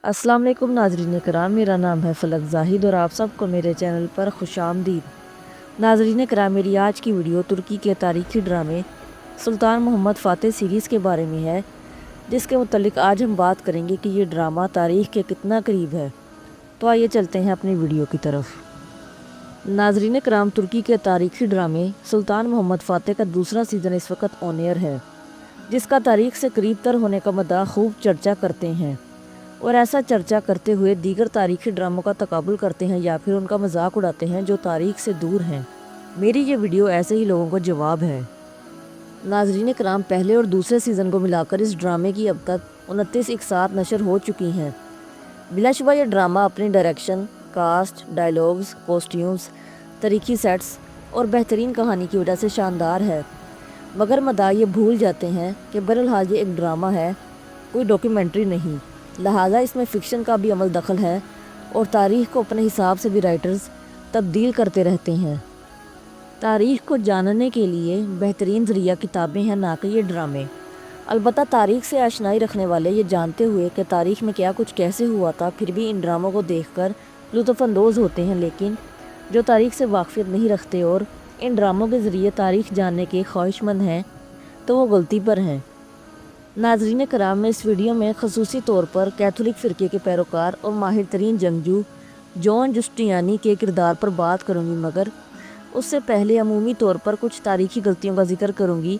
السلام علیکم ناظرین کرام، میرا نام ہے فلک زاہد اور آپ سب کو میرے چینل پر خوش آمدید۔ ناظرین کرام، میری آج کی ویڈیو ترکی کے تاریخی ڈرامے سلطان محمد فاتح سیریز کے بارے میں ہے، جس کے متعلق آج ہم بات کریں گے کہ یہ ڈرامہ تاریخ کے کتنا قریب ہے۔ تو آئیے چلتے ہیں اپنی ویڈیو کی طرف۔ ناظرین کرام، ترکی کے تاریخی ڈرامے سلطان محمد فاتح کا دوسرا سیزن اس وقت آن ایئر ہے، جس کا تاریخ سے قریب تر ہونے کا مدعا خوب چرچا کرتے ہیں، اور ایسا چرچا کرتے ہوئے دیگر تاریخی ڈراموں کا تقابل کرتے ہیں یا پھر ان کا مذاق اڑاتے ہیں جو تاریخ سے دور ہیں۔ میری یہ ویڈیو ایسے ہی لوگوں کو جواب ہے۔ ناظرین کرام، پہلے اور دوسرے سیزن کو ملا کر اس ڈرامے کی اب تک 29 اقساط نشر ہو چکی ہیں۔ بلا شبہ یہ ڈرامہ اپنی ڈائریکشن، کاسٹ، ڈائیلاگز، کوسٹیومز، تاریخی سیٹس اور بہترین کہانی کی وجہ سے شاندار ہے، مگر مداح یہ بھول جاتے ہیں کہ بہرحال یہ ایک ڈرامہ ہے، کوئی ڈاکیومنٹری نہیں، لہٰذا اس میں فکشن کا بھی عمل دخل ہے اور تاریخ کو اپنے حساب سے بھی رائٹرز تبدیل کرتے رہتے ہیں۔ تاریخ کو جاننے کے لیے بہترین ذریعہ کتابیں ہیں، نہ کہ یہ ڈرامے۔ البتہ تاریخ سے آشنائی رکھنے والے یہ جانتے ہوئے کہ تاریخ میں کیا کچھ کیسے ہوا تھا، پھر بھی ان ڈراموں کو دیکھ کر لطف اندوز ہوتے ہیں، لیکن جو تاریخ سے واقفیت نہیں رکھتے اور ان ڈراموں کے ذریعے تاریخ جاننے کے خواہش مند ہیں تو وہ غلطی پر ہیں۔ ناظرین کرام، میں اس ویڈیو میں خصوصی طور پر کیتھولک فرقے کے پیروکار اور ماہر ترین جنگجو جان جسٹینیانی کے کردار پر بات کروں گی، مگر اس سے پہلے عمومی طور پر کچھ تاریخی غلطیوں کا ذکر کروں گی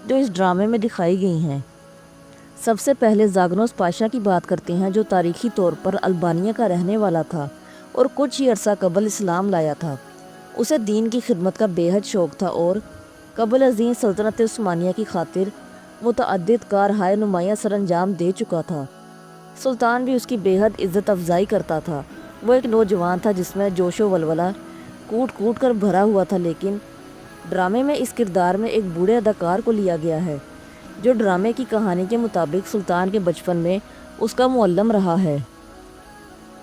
جو اس ڈرامے میں دکھائی گئی ہیں۔ سب سے پہلے زاگنوس پاشا کی بات کرتے ہیں، جو تاریخی طور پر البانیہ کا رہنے والا تھا اور کچھ ہی عرصہ قبل اسلام لایا تھا۔ اسے دین کی خدمت کا بے حد شوق تھا اور قبل ازیں سلطنت عثمانیہ کی خاطر متعدد کارہائے نمایاں سر انجام دے چکا تھا۔ سلطان بھی اس کی بے حد عزت افزائی کرتا تھا۔ وہ ایک نوجوان تھا جس میں جوش و ولولہ کوٹ کوٹ کر بھرا ہوا تھا، لیکن ڈرامے میں اس کردار میں ایک بوڑھے اداکار کو لیا گیا ہے، جو ڈرامے کی کہانی کے مطابق سلطان کے بچپن میں اس کا معلم رہا ہے۔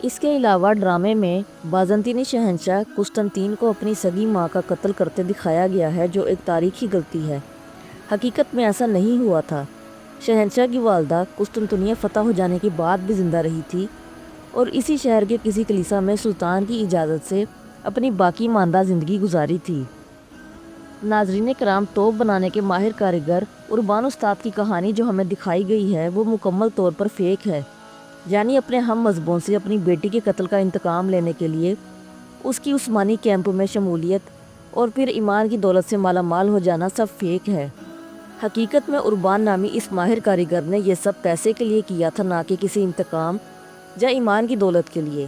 اس کے علاوہ ڈرامے میں بازنطینی شہنشاہ قسطنطین کو اپنی سگی ماں کا قتل کرتے دکھایا گیا ہے، جو ایک تاریخی غلطی ہے۔ حقیقت میں ایسا نہیں ہوا تھا۔ شہنشاہ کی والدہ قسطنطنیہ فتح ہو جانے کے بعد بھی زندہ رہی تھی اور اسی شہر کے کسی کلیسا میں سلطان کی اجازت سے اپنی باقی ماندہ زندگی گزاری تھی۔ ناظرین کرام، توپ بنانے کے ماہر کاریگر اربان استاد کی کہانی جو ہمیں دکھائی گئی ہے وہ مکمل طور پر فیک ہے، یعنی اپنے ہم مذہبوں سے اپنی بیٹی کے قتل کا انتقام لینے کے لیے اس کی عثمانی کیمپ میں شمولیت اور پھر ایمان کی دولت سے مالا مال ہو جانا سب فیک ہے۔ حقیقت میں اربان نامی اس ماہر کاریگر نے یہ سب پیسے کے لیے کیا تھا، نہ کہ کسی انتقام یا ایمان کی دولت کے لیے۔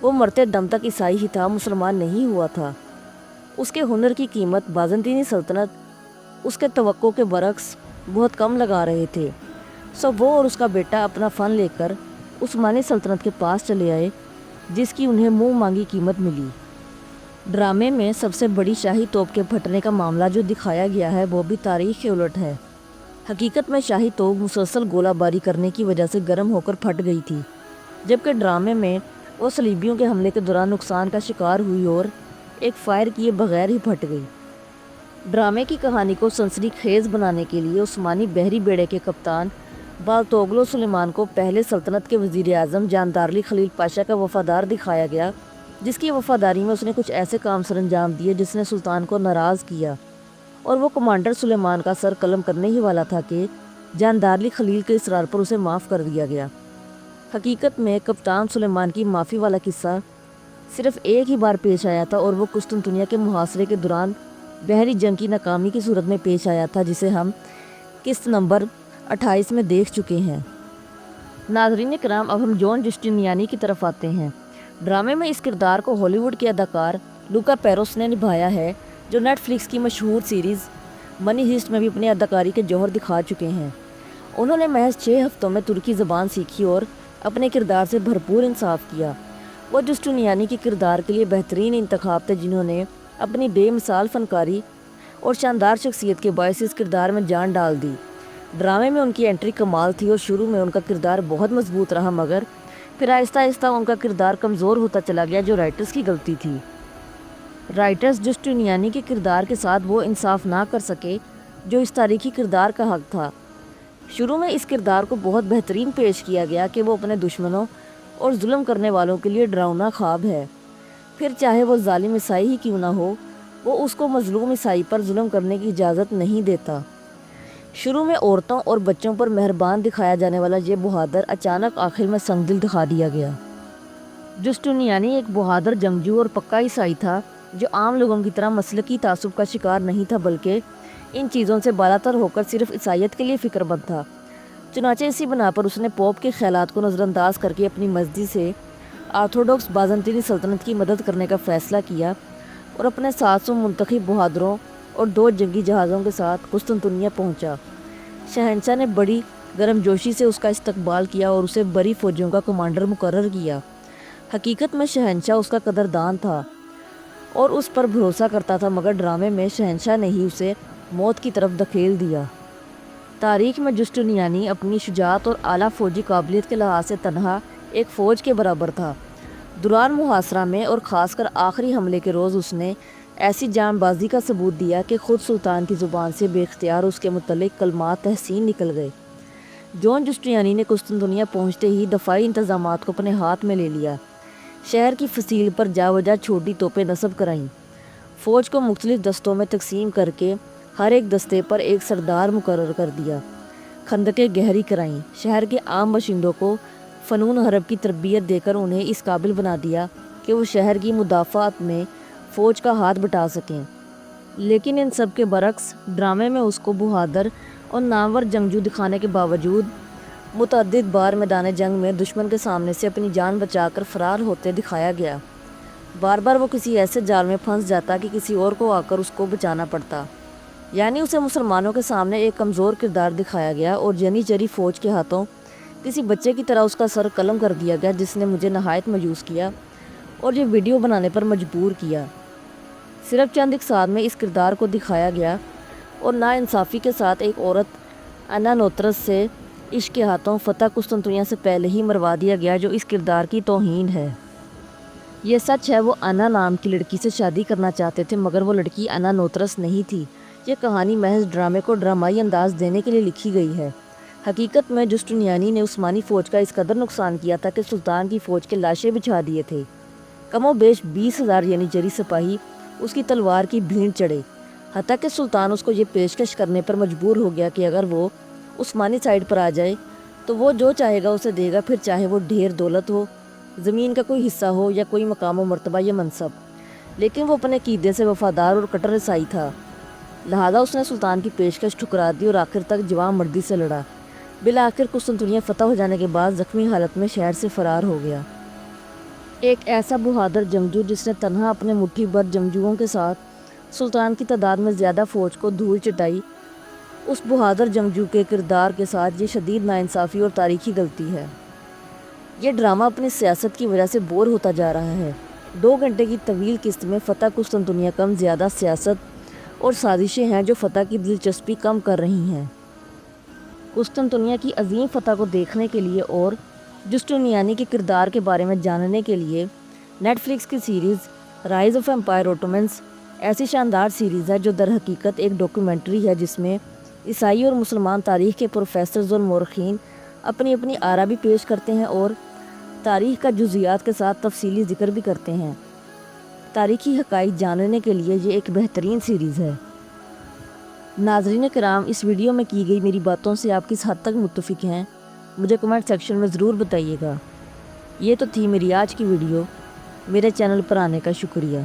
وہ مرتے دم تک عیسائی ہی تھا، مسلمان نہیں ہوا تھا۔ اس کے ہنر کی قیمت بازنطینی سلطنت اس کے توقع کے برعکس بہت کم لگا رہے تھے، سو وہ اور اس کا بیٹا اپنا فن لے کر عثمانی سلطنت کے پاس چلے آئے، جس کی انہیں منہ مانگی قیمت ملی۔ ڈرامے میں سب سے بڑی شاہی توپ کے پھٹنے کا معاملہ جو دکھایا گیا ہے وہ بھی تاریخ کے الٹ ہے۔ حقیقت میں شاہی توپ مسلسل گولہ باری کرنے کی وجہ سے گرم ہو کر پھٹ گئی تھی، جبکہ ڈرامے میں وہ صلیبیوں کے حملے کے دوران نقصان کا شکار ہوئی اور ایک فائر کیے بغیر ہی پھٹ گئی۔ ڈرامے کی کہانی کو سنسنی خیز بنانے کے لیے عثمانی بحری بیڑے کے کپتان بالتوغلو سلیمان کو پہلے سلطنت کے وزیر اعظم جاندارلی خلیل پاشا کا وفادار دکھایا گیا، جس کی وفاداری میں اس نے کچھ ایسے کام سر انجام دیے جس نے سلطان کو ناراض کیا، اور وہ کمانڈر سلیمان کا سر قلم کرنے ہی والا تھا کہ جاندارلی خلیل کے اصرار پر اسے معاف کر دیا گیا۔ حقیقت میں کپتان سلیمان کی معافی والا قصہ صرف ایک ہی بار پیش آیا تھا، اور وہ قسطنطنیہ کے محاصرے کے دوران بحری جنگ کی ناکامی کی صورت میں پیش آیا تھا، جسے ہم قسط نمبر 28 میں دیکھ چکے ہیں۔ ناظرین کرام، اب ہم جان جسٹینیانی کی طرف آتے ہیں۔ ڈرامے میں اس کردار کو ہالی ووڈ کے اداکار لوکا پیروس نے نبھایا ہے، جو نیٹ فلکس کی مشہور سیریز منی ہیسٹ میں بھی اپنی اداکاری کے جوہر دکھا چکے ہیں۔ انہوں نے محض 6 ہفتوں میں ترکی زبان سیکھی اور اپنے کردار سے بھرپور انصاف کیا۔ وہ جسٹینیانی کے کردار کے لیے بہترین انتخاب تھے، جنہوں نے اپنی بے مثال فنکاری اور شاندار شخصیت کے باعث اس کردار میں جان ڈال دی۔ ڈرامے میں ان کی انٹری کمال تھی اور شروع میں ان کا کردار بہت مضبوط رہا، مگر پھر آہستہ آہستہ ان کا کردار کمزور ہوتا چلا گیا، جو رائٹرز کی غلطی تھی۔ رائٹرز جسٹینیانی کے کردار کے ساتھ وہ انصاف نہ کر سکے جو اس تاریخی کردار کا حق تھا۔ شروع میں اس کردار کو بہت بہترین پیش کیا گیا کہ وہ اپنے دشمنوں اور ظلم کرنے والوں کے لیے ڈراؤنا خواب ہے۔ پھر چاہے وہ ظالم عیسائی ہی کیوں نہ ہو، وہ اس کو مظلوم عیسائی پر ظلم کرنے کی اجازت نہیں دیتا۔ شروع میں عورتوں اور بچوں پر مہربان دکھایا جانے والا یہ بہادر اچانک آخر میں سنگ دل دکھا دیا گیا۔ جسٹینیانی ایک بہادر جنگجو اور پکا عیسائی تھا جو عام لوگوں کی طرح مسلکی تعصب کا شکار نہیں تھا، بلکہ ان چیزوں سے بالاتر ہو کر صرف عیسائیت کے لیے فکر مند تھا۔ چنانچہ اسی بنا پر اس نے پوپ کے خیالات کو نظر انداز کر کے اپنی مرضی سے آرتھوڈوکس بازنطینی سلطنت کی مدد کرنے کا فیصلہ کیا اور اپنے 700 منتخب بہادروں اور 2 جنگی جہازوں کے ساتھ قسطنطنیہ پہنچا۔ شہنشاہ نے بڑی گرمجوشی سے اس کا استقبال کیا اور اسے بڑی فوجوں کا کمانڈر مقرر کیا۔ حقیقت میں شہنشاہ اس کا قدردان تھا اور اس پر بھروسہ کرتا تھا، مگر ڈرامے میں شہنشاہ نے ہی اسے موت کی طرف دھکیل دیا۔ تاریخ میں جسٹینیانی اپنی شجاعت اور اعلیٰ فوجی قابلیت کے لحاظ سے تنہا ایک فوج کے برابر تھا۔ دوران محاصرہ میں اور خاص کر آخری حملے کے روز اس نے ایسی جان بازی کا ثبوت دیا کہ خود سلطان کی زبان سے بے اختیار اس کے متعلق کلمات تحسین نکل گئے۔ جون جسٹینیانی نے قسطنطنیہ پہنچتے ہی دفاعی انتظامات کو اپنے ہاتھ میں لے لیا۔ شہر کی فصیل پر جا بجا چھوٹی توپیں نصب کرائیں، فوج کو مختلف دستوں میں تقسیم کر کے ہر ایک دستے پر ایک سردار مقرر کر دیا، خندقیں گہری کرائیں، شہر کے عام باشندوں کو فنون حرب کی تربیت دے کر انہیں اس قابل بنا دیا کہ وہ شہر کی مدافعت میں فوج کا ہاتھ بٹا سکیں۔ لیکن ان سب کے برعکس ڈرامے میں اس کو بہادر اور نامور جنگجو دکھانے کے باوجود متعدد بار میدان جنگ میں دشمن کے سامنے سے اپنی جان بچا کر فرار ہوتے دکھایا گیا۔ بار بار وہ کسی ایسے جال میں پھنس جاتا کہ کسی اور کو آ کر اس کو بچانا پڑتا، یعنی اسے مسلمانوں کے سامنے ایک کمزور کردار دکھایا گیا اور جنی چری فوج کے ہاتھوں کسی بچے کی طرح اس کا سر قلم کر دیا گیا، جس نے مجھے نہایت مایوس کیا اور یہ ویڈیو بنانے پر مجبور کیا۔ صرف چند اقساط میں اس کردار کو دکھایا گیا اور ناانصافی کے ساتھ ایک عورت انا نوترس سے عشق کے ہاتھوں فتح قسطنطنیہ سے پہلے ہی مروا دیا گیا، جو اس کردار کی توہین ہے۔ یہ سچ ہے وہ انا نام کی لڑکی سے شادی کرنا چاہتے تھے، مگر وہ لڑکی انا نوترس نہیں تھی۔ یہ کہانی محض ڈرامے کو ڈرامائی انداز دینے کے لیے لکھی گئی ہے۔ حقیقت میں جسٹینیانی نے عثمانی فوج کا اس قدر نقصان کیا تھا کہ سلطان کی فوج کے لاشیں بچھا دیے تھے۔ کم و بیش 20,000 یعنی جری سپاہی اس کی تلوار کی بھینڑ چڑھے، حتیٰ کہ سلطان اس کو یہ پیشکش کرنے پر مجبور ہو گیا کہ اگر وہ عثمانی سائڈ پر آ جائے تو وہ جو چاہے گا اسے دے گا، پھر چاہے وہ ڈھیر دولت ہو، زمین کا کوئی حصہ ہو یا کوئی مقام و مرتبہ یا منصب۔ لیکن وہ اپنے عقیدے سے وفادار اور کٹر عیسائی تھا، لہذا اس نے سلطان کی پیشکش ٹھکرا دی اور آخر تک جواں مردی سے لڑا۔ بالآخر قسطنطنیہ فتح ہو جانے کے بعد زخمی حالت میں شہر سے فرار ہو گیا۔ ایک ایسا بہادر جنگجو جس نے تنہا اپنے مٹھی بھر جنگجوؤں کے ساتھ سلطان کی تعداد میں زیادہ فوج کو دھول چٹائی، اس بہادر جنگجو کے کردار کے ساتھ یہ شدید ناانصافی اور تاریخی غلطی ہے۔ یہ ڈرامہ اپنی سیاست کی وجہ سے بور ہوتا جا رہا ہے۔ 2 گھنٹے کی طویل قسط میں فتح قسطنطنیہ کم زیادہ سیاست اور سازشیں ہیں جو فتح کی دلچسپی کم کر رہی ہیں۔ قسطنطنیہ کی عظیم فتح کو دیکھنے کے لیے اور جسٹینیانی کے کردار کے بارے میں جاننے کے لیے نیٹ فلکس کی سیریز رائز آف ایمپائر اوٹومنس ایسی شاندار سیریز ہے جو در حقیقت ایک ڈاکیومنٹری ہے، جس میں عیسائی اور مسلمان تاریخ کے پروفیسرز اور مورخین اپنی اپنی آرا بھی پیش کرتے ہیں اور تاریخ کا جزیات کے ساتھ تفصیلی ذکر بھی کرتے ہیں۔ تاریخی حقائق جاننے کے لیے یہ ایک بہترین سیریز ہے۔ ناظرین کرام، اس ویڈیو میں کی گئی میری باتوں سے آپ کس حد تک متفق ہیں مجھے کمنٹ سیکشن میں ضرور بتائیے گا۔ یہ تو تھی میری آج کی ویڈیو۔ میرے چینل پر آنے کا شکریہ۔